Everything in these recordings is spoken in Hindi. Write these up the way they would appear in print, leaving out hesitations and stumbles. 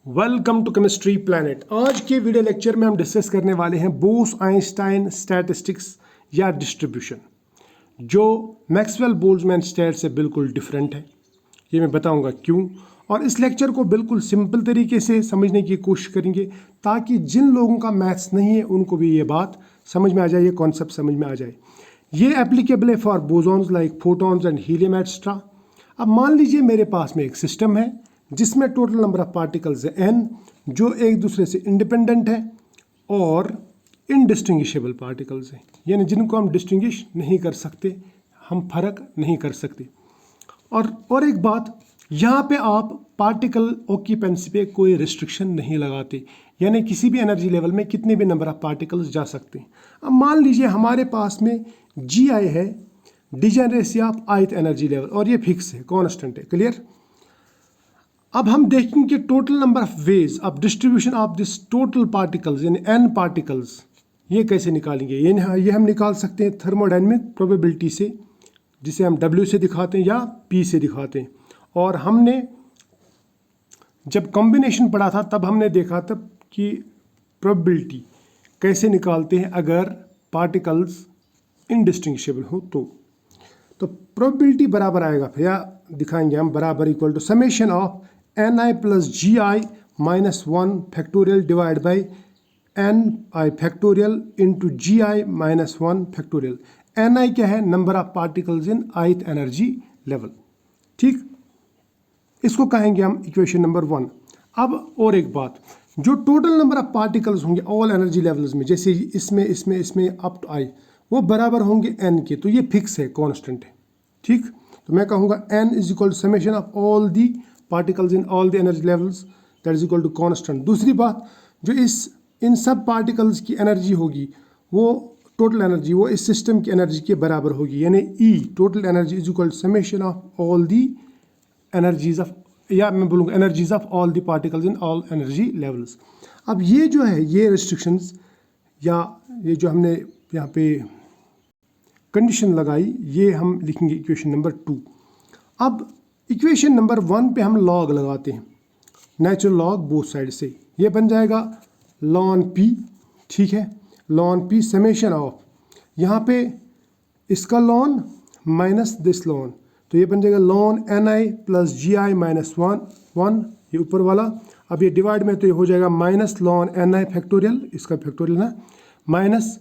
Welcome to chemistry planet. आज के वीडियो लेक्चर में हम डिस्कस करने वाले हैं बोस-आइंस्टाइन स्टैटिस्टिक्स या डिस्ट्रीब्यूशन, जो मैक्सवेल बोल्ट्जमैन स्टैट से बिल्कुल डिफरेंट है। ये मैं बताऊंगा क्यों, और इस लेक्चर को बिल्कुल सिंपल तरीके से समझने की कोशिश करेंगे ताकि जिन लोगों का मैथ्स नहीं है उनको भी ये बात समझ में आ जाए, ये कॉन्सेप्ट समझ में आ जाए। ये एप्लीकेबल है for bosons like photons and helium etcetera. अब मान लीजिए मेरे पास में एक सिस्टम है जिसमें टोटल नंबर ऑफ पार्टिकल्स है n, जो एक दूसरे से इंडिपेंडेंट है और इनडिस्टिंग्विशेबल पार्टिकल्स हैं, यानी जिनको हम डिस्टिंग्विश नहीं कर सकते, हम फर्क नहीं कर सकते। और एक बात, यहाँ पे आप पार्टिकल ऑक्यूपेंसी पे कोई रिस्ट्रिक्शन नहीं लगाते, यानी किसी भी एनर्जी लेवल में कितने भी नंबर ऑफ पार्टिकल्स जा सकते हैं। अब मान लीजिए हमारे पास में जी आई है, degeneracy of ith energy level, और ये फिक्स है, कॉन्स्टेंट है। क्लियर। अब हम देखेंगे total number of ways of distribution of this total particles यानी n पार्टिकल्स, ये कैसे निकालेंगे। ये हम निकाल सकते हैं थर्मोडायनेमिक प्रोबेबिलिटी से, जिसे हम W से दिखाते हैं या P से दिखाते हैं। और हमने जब कॉम्बिनेशन पढ़ा था तब हमने देखा था कि प्रोबेबिलिटी कैसे निकालते हैं अगर पार्टिकल्स इनडिस्टिंग्विशेबल हो तो प्रोबेबिलिटी बराबर आएगा, या दिखाएंगे हम, बराबर equal to summation of ni plus ji I minus 1 factorial divide by N i factorial into g I minus 1 factorial. ni क्या है? Number of particles in ith energy level. ठीक, इसको कहेंगे हम इक्वेशन नंबर 1। अब और एक बात, जो टोटल नंबर ऑफ पार्टिकल्स होंगे ऑल एनर्जी लेवल्स में, जैसे इसमें अप टू आई, वो बराबर होंगे n के, तो ये फिक्स है, कांस्टेंट है। ठीक, तो मैं कहूँगा n is equal to summation of all the particles in all the energy levels, that is equal to constant. दूसरी बात, जो इन सब पार्टिकल्स की एनर्जी होगी, वो टोटल एनर्जी वो इस सिस्टम की एनर्जी के बराबर होगी, यानी E total energy is equal to summation of all the energies of, या मैं बोलूँगा energies of all the particles in all energy levels. अब ये जो है, ये रिस्ट्रिक्शंस या ये जो हमने यहाँ पे कंडीशन लगाई, ये हम लिखेंगे इक्वेशन नंबर 2। अब इक्वेशन नंबर 1 पे हम लॉग लगाते हैं, नेचुरल लॉग बोथ साइड से, ये बन जाएगा लॉन p। ठीक है, लॉन p समेशन ऑफ, यहाँ पे इसका लॉन माइनस दिस लॉन, तो ये बन जाएगा लॉन ni प्लस जी आई माइनस 1, ये ऊपर वाला। अब ये डिवाइड में तो ये हो जाएगा माइनस लॉन ni फैक्टोरियल, इसका फैक्टोरियल ना, माइनस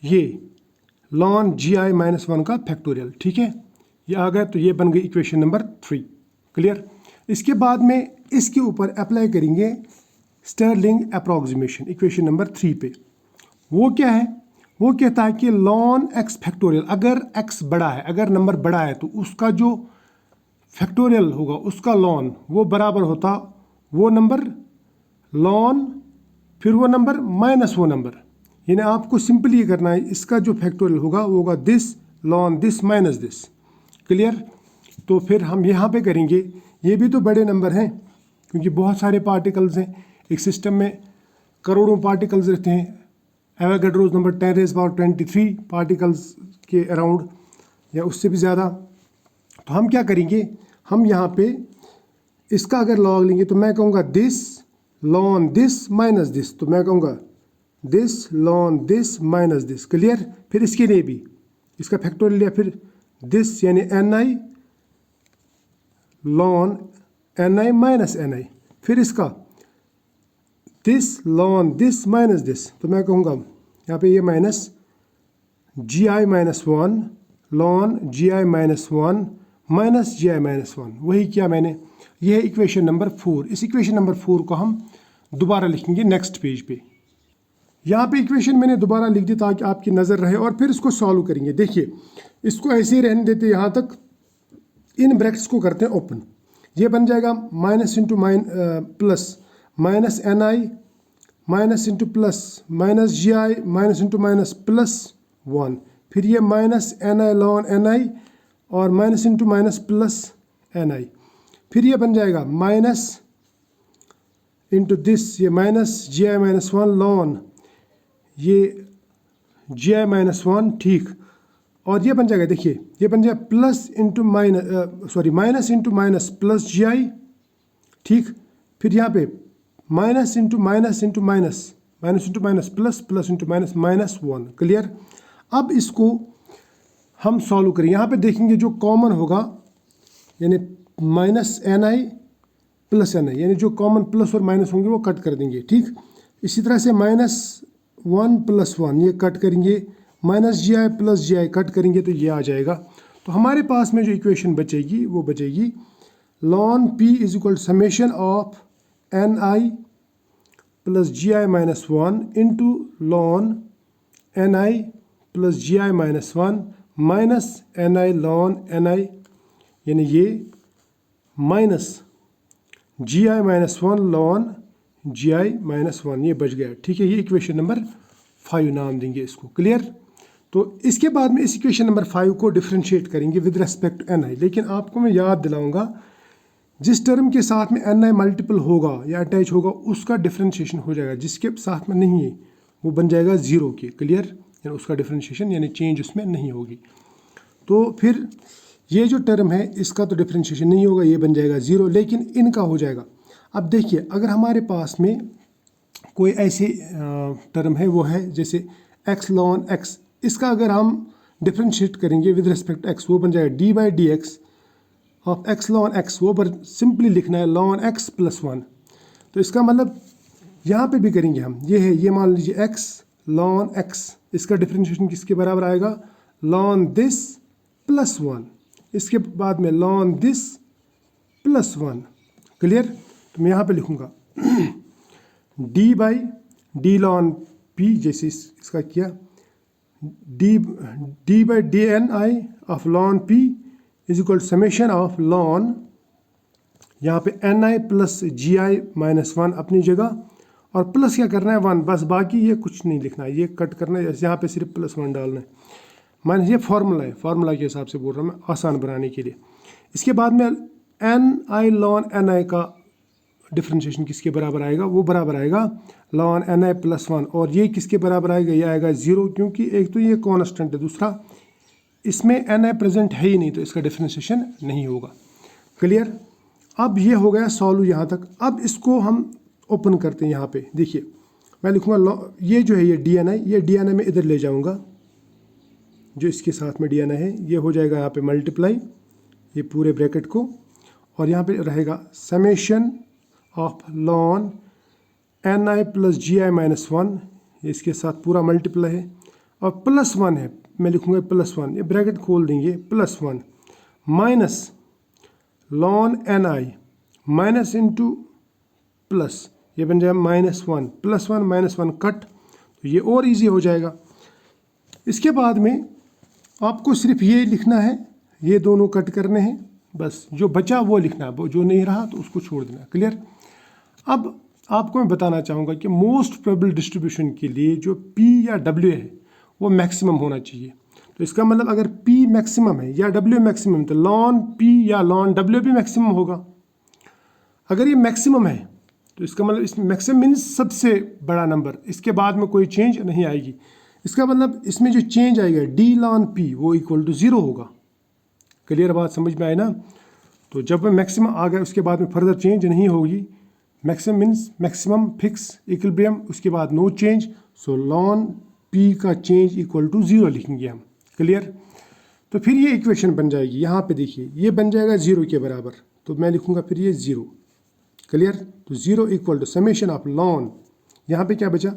ये लॉन जी आई माइनस 1 का फैक्टोरियल। ठीक है, ये आ गया, तो ये बन गई इक्वेशन नंबर 3। क्लियर। इसके बाद में इसके ऊपर अप्लाई करेंगे स्टर्लिंग अप्रॉक्सीमेशन इक्वेशन नंबर 3 पे। वो क्या है? वो कहता है कि लॉन x फैक्टोरियल, अगर x बड़ा है, अगर नंबर बड़ा है, तो उसका जो फैक्टोरियल होगा, उसका लॉन वो बराबर होता वो नंबर लॉन, फिर वो नंबर माइनस वो नंबर, यानी आपको सिंपली ये करना है, इसका जो फैक्टोरियल होगा वो होगा this lawn this minus this. Clear. तो फिर हम यहाँ पे करेंगे, ये भी तो बड़े नंबर हैं क्योंकि बहुत सारे पार्टिकल्स हैं, एक सिस्टम में करोड़ों पार्टिकल्स रहते हैं, एवोगाड्रोस नंबर 10⁻23 पार्टिकल्स के अराउंड या उससे भी ज़्यादा। तो हम क्या करेंगे, हम यहाँ पे इसका अगर लॉग लेंगे तो मैं कहूँगा this lawn this minus this, तो मैं कहूँगा this lawn this minus this. Clear. फिर इसके लिए भी इसका फैक्टोरियल लिया, फिर दिस यानी ni लॉन ni माइनस ni, फिर इसका this lawn this minus this, तो मैं कहूँगा यहाँ पे ये माइनस जी आई माइनस 1 लॉन जी आई माइनस 1 माइनस जी आई माइनस 1। वही किया मैंने, ये है इक्वेशन नंबर 4। इस इक्वेशन नंबर 4 को हम दोबारा लिखेंगे नेक्स्ट पेज पे। यहाँ पे इक्वेशन मैंने दोबारा लिख दी ताकि आपकी नज़र रहे, और फिर इसको सॉल्व करेंगे। देखिए, इसको ऐसे ही रहने देते, यहाँ तक इन ब्रैकेट्स को करते हैं ओपन, ये बन जाएगा minus into plus minus ni minus into plus minus G आई माइनस इंटू माइनस प्लस 1, फिर ये माइनस ni लॉन ni और minus into minus plus ni, फिर ये बन जाएगा माइनस इंटू दिस, ये माइनस जी आई माइनस 1 लॉन ये जी आई माइनस 1। ठीक, और ये बन जाएगा, देखिए ये बन जाएगा plus into minus, sorry minus into minus plus ji I. ठीक, फिर यहाँ पे minus into minus into minus, minus into minus plus, plus into minus minus 1। Clear. अब इसको हम सॉल्व करें। यहाँ पे देखेंगे जो कॉमन होगा यानी minus N I plus N I, यानी जो कॉमन प्लस और माइनस होंगे वो कट कर देंगे। ठीक, इसी तरह से -1 + 1 ये कट करेंगे, -gi प्लस ji कट करेंगे तो ये आ जाएगा। तो हमारे पास में जो इक्वेशन बचेगी वो बचेगी ln p = summation of N I plus gi - 1 into ln N I plus gi - 1 minus N I ln N I, यानी ये माइनस gi - 1 ln gi - 1, ये बच गया। ठीक है, ये इक्वेशन नंबर 5 नाम देंगे इसको। क्लियर। तो इसके बाद में इस इक्वेशन नंबर 5 को डिफ्रेंशिएट करेंगे विद रिस्पेक्ट टू एन आई। लेकिन आपको मैं याद दिलाऊंगा, जिस टर्म के साथ में एन आई मल्टीपल होगा या अटैच होगा उसका डिफ्रेंशिएशन हो जाएगा, जिसके साथ में नहीं है वो बन जाएगा 0 के। क्लियर, यानी उसका डिफ्रेंशिएशन यानी चेंज उसमें नहीं होगी। तो फिर ये जो टर्म है इसका तो डिफ्रेंशिएशन नहीं होगा, ये बन जाएगा 0, लेकिन इनका हो जाएगा। अब देखिए, अगर हमारे पास में कोई ऐसी टर्म है, वो है जैसे x ln x, इसका अगर हम डिफ्रेंशिएट करेंगे विद रिस्पेक्ट x, वो बन जाएगा d/dx of x ln x, वो पर सिंपली लिखना है ln x + 1। तो इसका मतलब यहाँ पे भी करेंगे हम, ये है, ये मान लीजिए x ln x, इसका डिफ्रेंशिएशन किसके बराबर आएगा, ln this + 1, इसके बाद में ln this + 1। क्लियर। तो मैं यहाँ पे लिखूँगा d/d ln p, जैसे इसका किया, d/dni of ln p = summation of ln, यहाँ पे ni प्लस gi - 1 अपनी जगह, और प्लस क्या करना है 1, बस, बाकी ये कुछ नहीं लिखना है, ये कट करना है, यहाँ पे सिर्फ +1 डालना है। माइनस, ये फार्मूला है, फार्मूला के हिसाब से बोल रहा हूँ मैं आसान बनाने के लिए। इसके बाद में ni ln ni का डिफ्रेंशिएशन किसके बराबर आएगा, वो बराबर आएगा ln ni + 1, और ये किसके बराबर आएगा, ये आएगा 0, क्योंकि एक तो ये कांस्टेंट है, दूसरा इसमें ni प्रेजेंट है ही नहीं, तो इसका डिफ्रेंशिएशन नहीं होगा। क्लियर। अब ये हो गया सॉल्व यहाँ तक। अब इसको हम ओपन करते हैं। यहाँ पे देखिए, मैं लिखूँगा ये जो है ये dni, ये dni में इधर ले जाऊँगा, जो इसके साथ में dni है ये हो जाएगा यहाँ पे मल्टीप्लाई, ये पूरे ब्रैकेट को, और यहाँ पे रहेगा summation of ln ni plus gi - 1, इसके साथ पूरा मल्टीप्लाई है, और +1 है, मैं लिखूँगा +1, ये ब्रैकेट खोल देंगे, +1 minus ln ni minus into plus, ये बन जाएगा -1, +1 - 1 कट, तो ये और इजी हो जाएगा। इसके बाद में आपको सिर्फ ये लिखना है, ये दोनों कट करने हैं, बस जो बचा वो लिखना है, वो जो नहीं रहा तो उसको छोड़ देना। क्लियर। अब आपको मैं बताना चाहूँगा कि मोस्ट प्रोबेबल डिस्ट्रीब्यूशन के लिए जो P या W है वो मैक्सिमम होना चाहिए। तो इसका मतलब अगर P मैक्सिमम है या W मैक्सिमम, तो ln P या ln W भी मैक्सिमम होगा। अगर ये मैक्सिमम है तो इसका मतलब इसमें मैक्सिमम मीन्स सबसे बड़ा नंबर, इसके बाद में कोई चेंज नहीं आएगी। इसका मतलब इसमें जो चेंज आएगा d ln p वो = 0 होगा। क्लियर बात समझ में आए ना। तो जब मैक्सिमम आ गया उसके बाद में फर्दर चेंज नहीं होगी। Maximum means maximum fix equilibrium, उसके बाद नो चेंज, सो ln p का चेंज = 0 लिखेंगे हम। क्लियर। तो फिर ये इक्वेशन बन जाएगी, यहाँ पे देखिए ये बन जाएगा 0 के बराबर, तो मैं लिखूँगा फिर ये 0। क्लियर। तो 0 = समेशन ऑफ ln, यहाँ पे क्या बचा,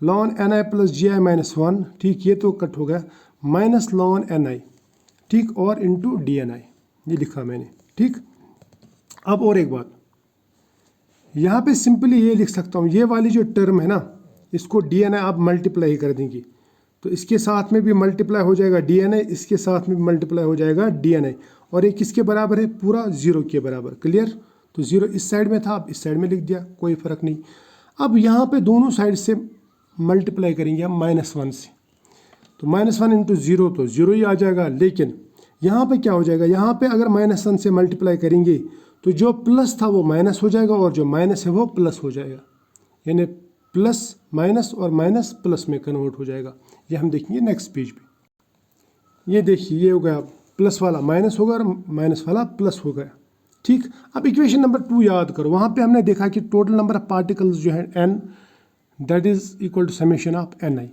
ln ni प्लस gi - 1, ठीक, ये तो कट हो गया, माइनस ln ni, ठीक, और इंटू dni, ये लिखा मैंने। ठीक। अब और एक बात, यहाँ पे सिंपली ये लिख सकता हूँ, ये वाली जो टर्म है ना, इसको dni आप मल्टीप्लाई कर देंगे, तो इसके साथ में भी मल्टीप्लाई हो जाएगा dni, इसके साथ में भी मल्टीप्लाई हो जाएगा dni, और ये किसके बराबर है, पूरा 0 के बराबर। क्लियर। तो 0 इस साइड में था, अब इस साइड में लिख दिया, कोई फ़र्क नहीं। अब यहाँ पे दोनों साइड से मल्टीप्लाई करेंगे हम -1 से, तो -1 इंटू 0 तो 0 ही आ जाएगा। लेकिन यहाँ पे क्या हो जाएगा, यहाँ पे अगर -1 से मल्टीप्लाई करेंगे तो जो प्लस था वो माइनस हो जाएगा, और जो माइनस है वो प्लस हो जाएगा, यानी प्लस माइनस और माइनस प्लस में कन्वर्ट हो जाएगा। ये हम देखेंगे नेक्स्ट पेज पे। ये देखिए, ये हो गया प्लस वाला माइनस होगा और माइनस वाला प्लस हो गया, ठीक, अब इक्वेशन नंबर 2 याद करो, वहाँ पे हमने देखा कि टोटल नंबर ऑफ पार्टिकल्स जो है n, that is equal to summation of ni।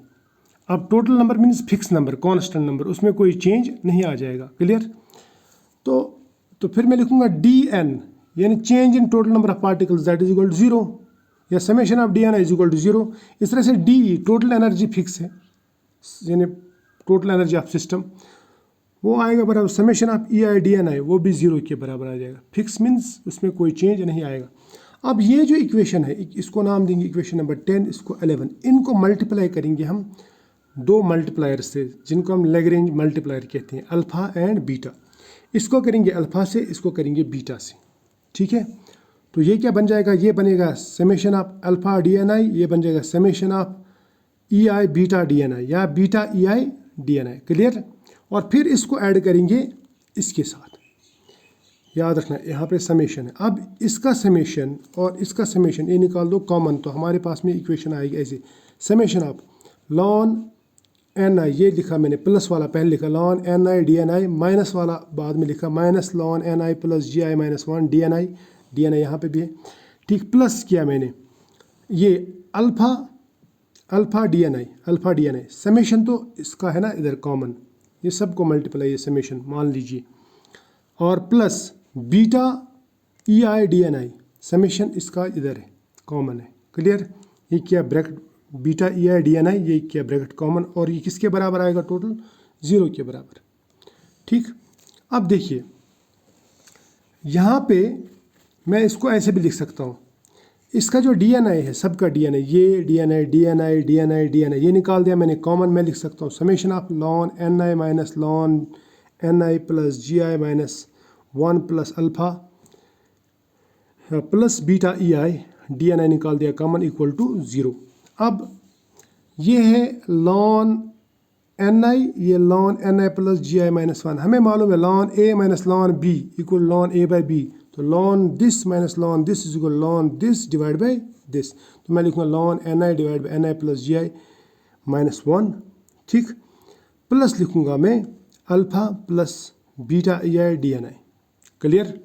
अब total number means fix number, constant number, उसमें कोई चेंज नहीं आ जाएगा। क्लियर? तो फिर मैं लिखूंगा dn यानी change in total number of particles that is equal to 0, या summation of dni is equal to 0। इस तरह से d टोटल एनर्जी फिक्स है, यानी टोटल एनर्जी ऑफ सिस्टम, वो आएगा बराबर समेशन ऑफ ei dni, वो भी 0 के बराबर आ जाएगा। फिक्स मीन्स उसमें कोई चेंज नहीं आएगा। अब ये जो इक्वेशन है, इसको नाम देंगे इक्वेशन नंबर 10, इसको 11, इनको मल्टीप्लाई करेंगे हम दो मल्टीप्लायर से, जिनको हम लैग्रेंज मल्टीप्लायर कहते हैं, अल्फ़ा एंड बीटा। इसको करेंगे अल्फ़ा से, इसको करेंगे बीटा से। ठीक है, तो ये क्या बन जाएगा, ये बनेगा समेशन ऑफ अल्फ़ा dni, ये बन जाएगा summation of ei beta dni या बीटा ei dni। क्लियर? और फिर इसको ऐड करेंगे इसके साथ, याद रखना यहाँ पे समेशन है। अब इसका समेशन और इसका समेशन ये निकाल दो कॉमन, तो हमारे पास में इक्वेशन आएगी ऐसे, समेशन ऑफ लॉन ni, ये लिखा मैंने प्लस वाला पहले लिखा, लॉन ni dni, माइनस वाला बाद में लिखा minus lawn ni plus gi minus 1 dni यहाँ पे भी है। ठीक, प्लस किया मैंने ये अल्फ़ा dni समेशन, तो इसका है ना इधर कॉमन, ये सबको मल्टीप्लाई, ये समेशन मान लीजिए, और plus beta ei dni summation इसका इधर है, कॉमन है। क्लियर? ये क्या ब्रैकेट बीटा ei dni, ये क्या ब्रैकेट कॉमन, और ये किसके बराबर आएगा, टोटल 0 के बराबर। ठीक, अब देखिए यहाँ पे मैं इसको ऐसे भी लिख सकता हूँ, इसका जो dni है, सबका dni, ये dni ये निकाल दिया मैंने कॉमन, मैं लिख सकता हूँ summation of lawn ni minus lawn ni plus gi minus 1 plus alpha plus beta ei dni निकाल दिया कॉमन इक्वल टू 0। अब ये है लॉन ni, ये lawn ni plus gi minus 1, हमें मालूम है lawn a minus lawn b equal lawn a by b, तो lawn this minus lawn this is equal lawn this divide by this, तो मैं लिखूँगा lawn ni divide by ni plus gi minus 1। ठीक, प्लस लिखूँगा मैं alpha plus beta ei dni। Clear?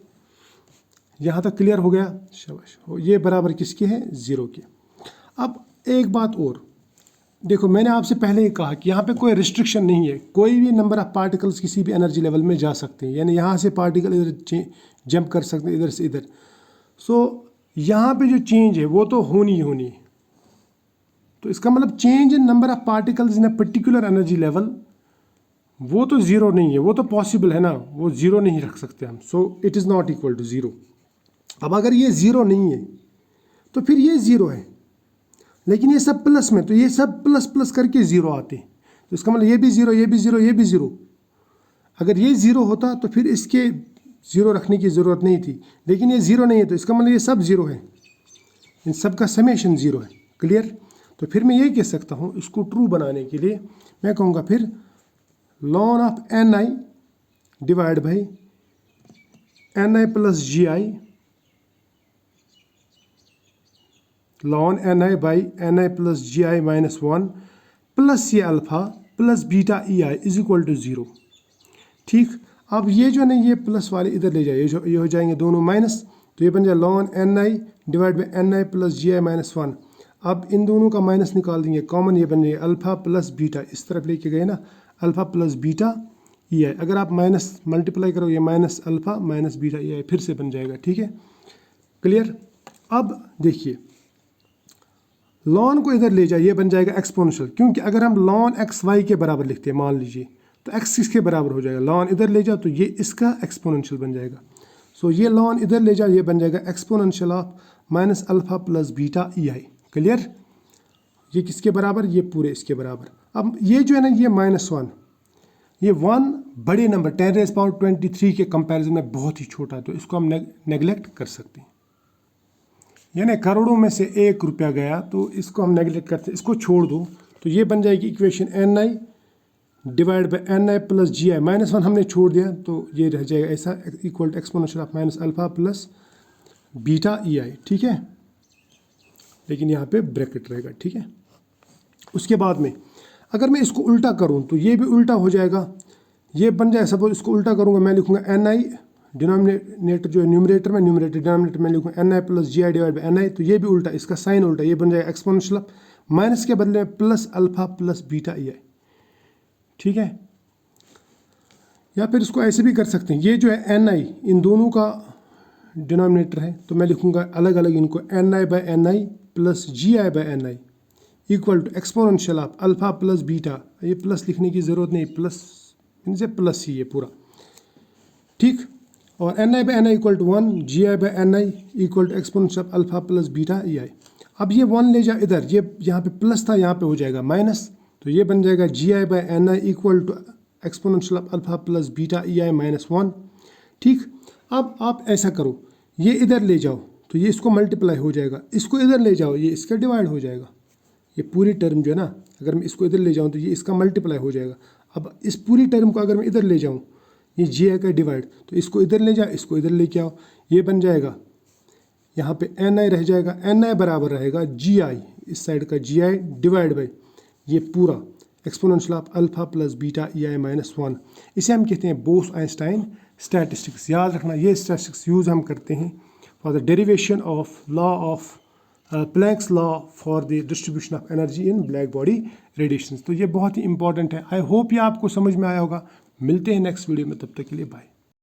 यहाँ तक क्लियर हो गया? शाबाश। ये बराबर किसके हैं, 0 के। अब एक बात और देखो, मैंने आपसे पहले ही कहा कि यहाँ पे कोई रिस्ट्रिक्शन नहीं है, कोई भी नंबर ऑफ पार्टिकल्स किसी भी एनर्जी लेवल में जा सकते हैं, यानी यहाँ से पार्टिकल इधर जंप कर सकते हैं, इधर से इधर। सो यहाँ पे जो चेंज है वो तो होनी ही होनी है, तो इसका मतलब change in number of particles in a particular energy level, वो तो 0 नहीं है, वो तो पॉसिबल है ना, वो 0 नहीं रख सकते हम। So it is not equal to 0। अब अगर ये 0 नहीं है तो फिर ये 0 है, लेकिन ये सब प्लस में, तो ये सब प्लस प्लस करके 0 आते हैं, तो इसका मतलब ये भी 0, ये भी 0, ये भी 0। अगर ये 0 होता तो फिर इसके 0 रखने की ज़रूरत नहीं थी, लेकिन ये 0 नहीं है, तो इसका मतलब ये सब 0 है, इन सब का समेशन 0 है। क्लियर? तो फिर मैं ये कह सकता हूँ, इसको ट्रू बनाने के लिए मैं कहूँगा फिर लॉन of ni divide by ni plus gi, लॉन ni by ni plus gi minus 1 plus ये alpha plus beta ei is equal to 0। ठीक, अब ये जो नहीं, ये प्लस वाले इधर ले जाए, ये हो जाएंगे दोनों माइनस, तो ये बन जाए lawn ni divide by ni plus gi minus 1। अब इन दोनों का माइनस निकाल देंगे कॉमन, ये बन जाएगा अल्फ़ा प्लस बीटा, इस तरफ लेके गए ना, अल्फ़ा प्लस बीटा ei, अगर आप माइनस मल्टीप्लाई करोगे minus alpha minus beta ei फिर से बन जाएगा। ठीक है, क्लियर? अब देखिए लॉन को इधर ले जाइए, बन जाएगा एक्सपोनेंशियल, क्योंकि अगर हम लॉन एक्स वाई के बराबर लिखते हैं मान लीजिए, तो एक्स किसके बराबर हो जाएगा, लॉन इधर ले जाओ तो ये इसका एक्सपोनेंशियल बन जाएगा। सो ये लॉन इधर ले जाओ, ये बन जाएगा exponential of minus alpha plus beta ei। Clear? ये किसके बराबर, ये पूरे इसके बराबर। अब ये जो है ना, ये -1, ये 1 बड़े नंबर 10⁻23 के कंपैरिजन में बहुत ही छोटा है, तो इसको हम नेगलेक्ट कर सकते हैं, यानी करोड़ों में से 1 रुपया गया तो इसको हम नेगलेक्ट करते हैं, इसको छोड़ दो, तो ये बन जाएगी equation ni divide by ni plus gi, -1 हमने छोड़ दिया तो ये रह जाएगा ऐसा, equal to exponential of minus alpha plus beta ei। ठीक है, लेकिन यहाँ पे ब्रैकेट रहेगा। ठीक है, उसके बाद में अगर मैं इसको उल्टा करूँ तो ये भी उल्टा हो जाएगा, ये बन जाए, सपोज इसको उल्टा करूँगा, मैं लिखूँगा ni डिनोमिनेटर जो है न्यूमरेटर में, न्यूमरेटर डिनोमिनेटर में लिखूँ N I plus ji I divide by N I, तो ये भी उल्टा, इसका साइन उल्टा, ये बन जाएगा एक्सपोनेंशियल ऑफ माइनस के बदले में plus alpha plus beta E I. ठीक है, या फिर इसको ऐसे भी कर सकते हैं, ये जो है एन आई इन दोनों का डिनोमिनेटर है, तो मैं लिखूँगा अलग अलग इनको n I by N I plus ji I by N I equal to exponential of alpha plus beta, ये प्लस लिखने की ज़रूरत नहीं, प्लस इनसे प्लस ही है पूरा। ठीक, और N I by N I equal to 1, G I by N I equal to exponential of alpha plus beta E I. अब ये 1 ले जाओ इधर, ये यहाँ पे प्लस था, यहाँ पे हो जाएगा माइनस, तो ये बन जाएगा G I by N I equal to exponential of alpha plus beta E I minus 1। ठीक, अब आप ऐसा करो, ये इधर ले जाओ तो ये इसको मल्टीप्लाई हो जाएगा, इसको इधर ले जाओ ये इसका डिवाइड हो जाएगा, ये पूरी टर्म जो है ना, अगर मैं इसको इधर ले जाऊँ तो ये इसका मल्टीप्लाई हो जाएगा। अब इस पूरी टर्म को अगर मैं इधर ले जाऊँ, ये जी आई का डिवाइड, तो इसको इधर ले जाओ, इसको इधर लेके आओ, ये बन जाएगा यहाँ पे एन आई रह जाएगा, एन आई बराबर रहेगा जी आई, इस साइड का जी आई डिवाइड बाई ये पूरा exponential of alpha plus beta E I minus 1। इसे हम कहते हैं बोस आइंस्टाइन स्टैटिस्टिक्स। याद रखना, ये स्टैटिस्टिक्स यूज़ हम करते हैं for the derivation of law of Planck's law for the distribution of energy in black body radiation. तो ये बहुत ही इंपॉर्टेंट है। आई होप ये आपको समझ में आया होगा। मिलते हैं नेक्स्ट वीडियो में, तब तक के लिए बाय।